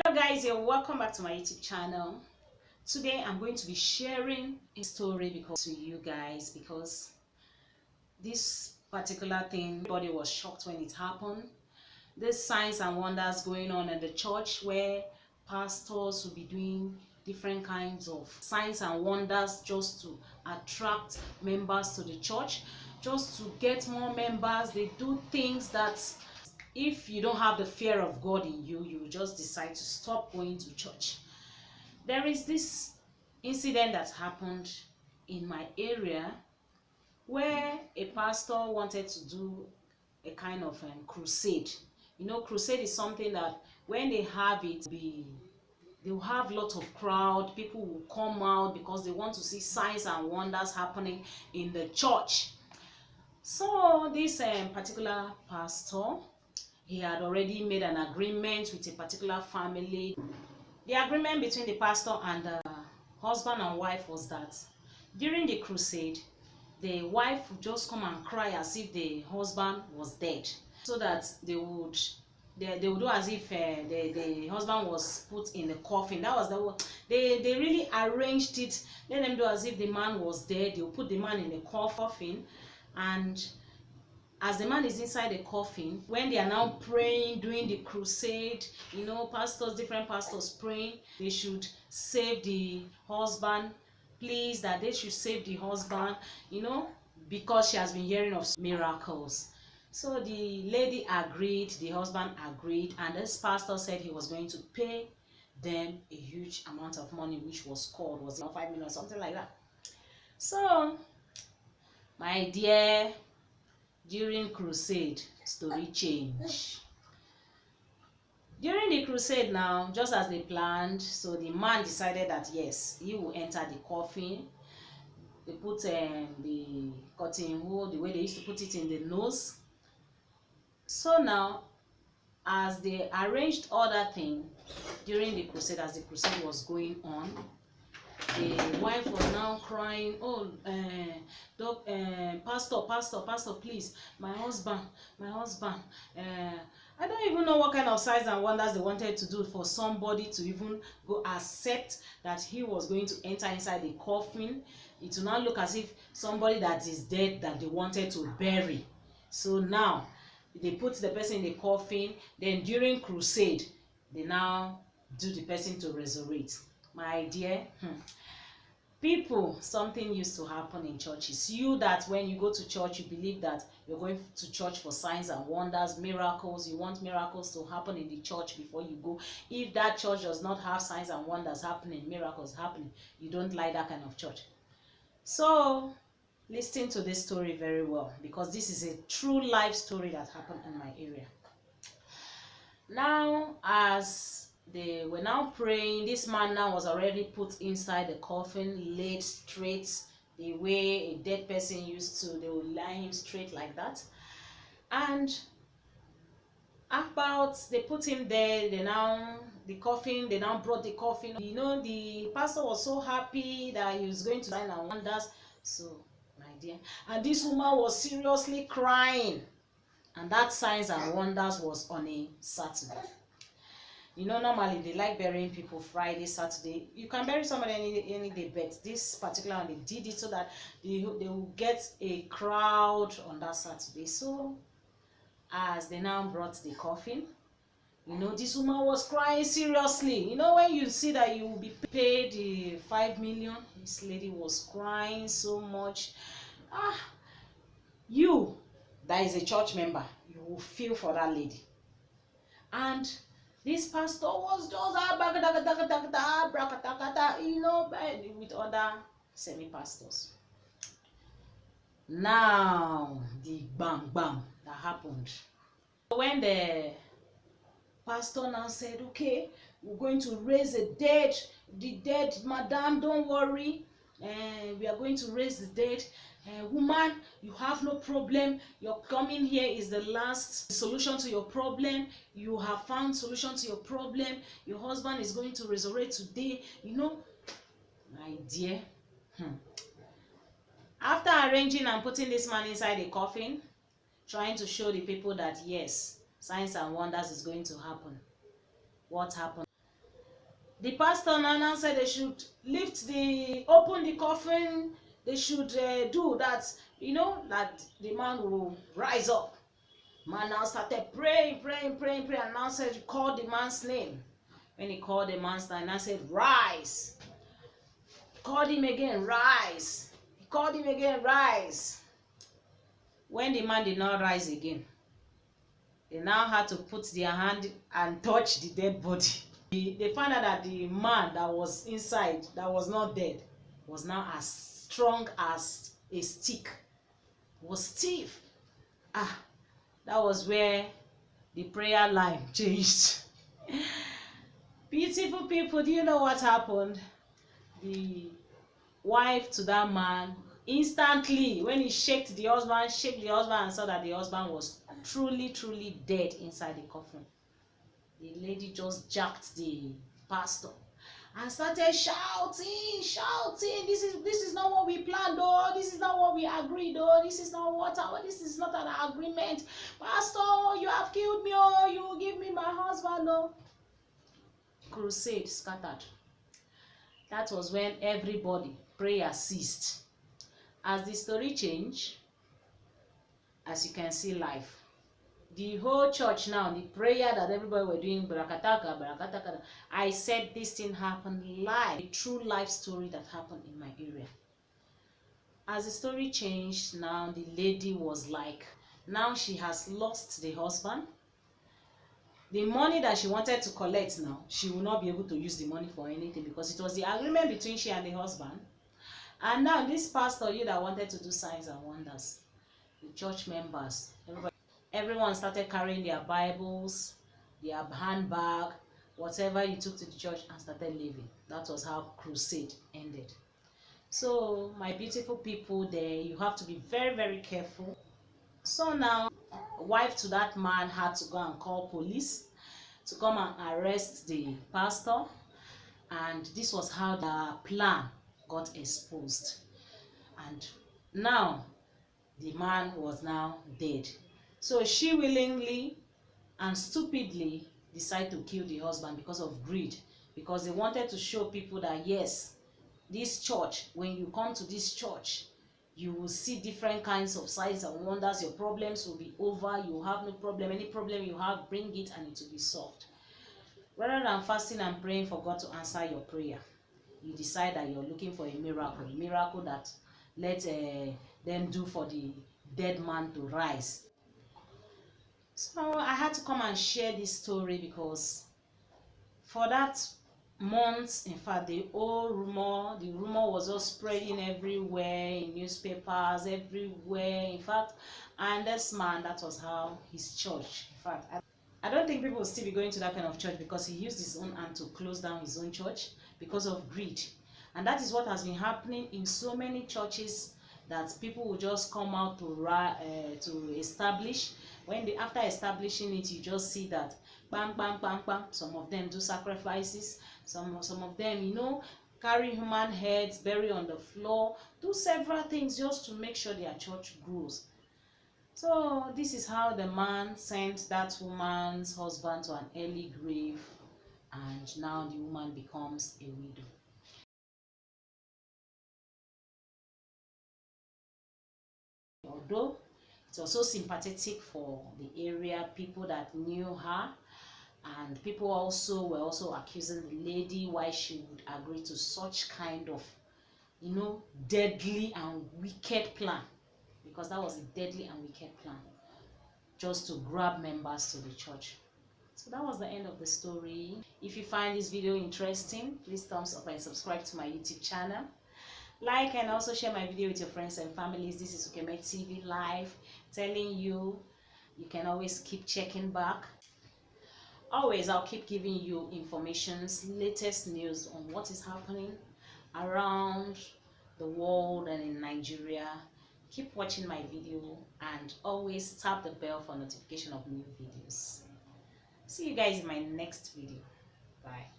Hello guys, and welcome back to my YouTube channel. Today I'm going to be sharing a story to you guys because this particular thing, everybody was shocked when it happened. There's signs and wonders going on in the church where pastors will be doing different kinds of signs and wonders just to attract members to the church, just to get more members. They do things that if you don't have the fear of God in you, you just decide to stop going to church. There is this incident that happened in my area where a pastor wanted to do a kind of crusade. You know, crusade is something that when they have it, they will have a lot of crowd. People will come out because they want to see signs and wonders happening in the church. So this particular pastor, he had already made an agreement with a particular family. The agreement between the pastor and the husband and wife was that during the crusade, the wife would just come and cry as if the husband was dead, so that they would do as if the husband was put in the coffin. That was they really arranged it. Let them do as if the man was dead. They'll put the man in the coffin, and as the man is inside the coffin, when they are now praying, doing the crusade, you know, different pastors praying, they should save the husband, please, that they should save the husband, you know, because she has been hearing of miracles. So the lady agreed, the husband agreed, and this pastor said he was going to pay them a huge amount of money, which was 5 million, something like that. So, my dear, during crusade, story change. During the crusade now, just as they planned, so the man decided that yes, he will enter the coffin. They put the cotton wool, the way they used to put it in the nose. So now, as they arranged other things during the crusade, as the crusade was going on, the wife was now crying, oh, pastor, please, my husband, I don't even know what kind of signs and wonders they wanted to do for somebody to even go accept that he was going to enter inside the coffin. It will not look as if somebody that is dead that they wanted to bury. So now they put the person in the coffin. Then during crusade, they now do the person to resurrect. My dear, people, something used to happen in churches. You that when you go to church, you believe that you're going to church for signs and wonders, miracles. You want miracles to happen in the church before you go. If that church does not have signs and wonders happening, miracles happening, you don't like that kind of church. So listen to this story very well, because this is a true life story that happened in my area. Now, as they were now praying, this man now was already put inside the coffin, laid straight, the way a dead person used to. They would lie him straight like that. And they put him there, they now brought the coffin. You know, the pastor was so happy that he was going to sign and wonders. So, my dear, and this woman was seriously crying. And that signs and wonders was on a Saturday. You know, normally they like burying people Friday, Saturday. You can bury somebody any day, but this particular one, they did it so that they will get a crowd on that Saturday. So, as they now brought the coffin, you know, this woman was crying seriously. You know, when you see that you will be paid 5 million, this lady was crying so much. You, that is a church member, you will feel for that lady. And this pastor was just you know, with other semi-pastors. Now, the bam bam that happened. When the pastor now said, okay, we're going to raise the dead, madam, don't worry, we are going to raise the dead. Woman, you have no problem. Your coming here is the last solution to your problem. You have found solution to your problem. Your husband is going to resurrect today. You know, my dear, after arranging and putting this man inside a coffin, trying to show the people that yes, signs and wonders is going to happen, what happened? The pastor now said they should open the coffin. They should do that, that the man will rise up. Man now started praying, and now said he called the man's name. When he called the man's name, I said, rise. Called him again, rise. He called him again, rise. When the man did not rise again, they now had to put their hand and touch the dead body. They found out that the man that was inside, that was not dead, was now as strong as a stick, was stiff. That was where the prayer line changed. Beautiful people, do you know what happened? The wife to that man, instantly, when he shook the husband and saw that the husband was truly dead inside the coffin, the lady just jacked the pastor and started shouting, this is not what we planned, though. This is not what we agreed, though. This is not an agreement. Pastor, you have killed me, oh, you will give me my husband, oh. Crusade scattered. That was when prayer ceased. As the story changed, as you can see live, the whole church now, the prayer that everybody were doing, barakataka, I said this thing happened live, a true life story that happened in my area. As the story changed, now the lady was like, now she has lost the husband. The money that she wanted to collect now, she will not be able to use the money for anything because it was the agreement between she and the husband. And now this pastor, that wanted to do signs and wonders, the church members, everyone started carrying their Bibles, their handbag, whatever you took to the church, and started leaving. That was how crusade ended. So my beautiful people there, you have to be very careful. So now, wife to that man had to go and call police to come and arrest the pastor, and this was how the plan got exposed. And now the man was now dead. So she willingly and stupidly decided to kill the husband because of greed, because they wanted to show people that yes, this church, when you come to this church, you will see different kinds of signs and wonders. Your problems will be over. You have no problem. Any problem you have, bring it and it will be solved. Rather than fasting and praying for God to answer your prayer, you decide that you're looking for a miracle that let them do for the dead man to rise. So I had to come and share this story because for that months, in fact, the rumor was just spreading everywhere, in newspapers, everywhere, in fact. And this man, that was how his church, in fact, I don't think people will still be going to that kind of church, because he used his own hand to close down his own church because of greed. And that is what has been happening in so many churches, that people will just come out to establish. After establishing it, you just see that bam, bam, bam, bam. Some of them do sacrifices. Some of them, carry human heads, bury on the floor, do several things just to make sure their church grows. So this is how the man sent that woman's husband to an early grave, and now the woman becomes a widow. Although it was so sympathetic for the area, people that knew her, and people were also accusing the lady why she would agree to such kind of, deadly and wicked plan, because that was a deadly and wicked plan, just to grab members to the church. So that was the end of the story. If you find this video interesting, please thumbs up and subscribe to my YouTube channel. Like and also share my video with your friends and families. This is Ukeme TV Live, telling you can always keep checking back. Always, I'll keep giving you informations, latest news on what is happening around the world and in Nigeria. Keep watching my video and always tap the bell for notification of new videos. See you guys in my next video. Bye.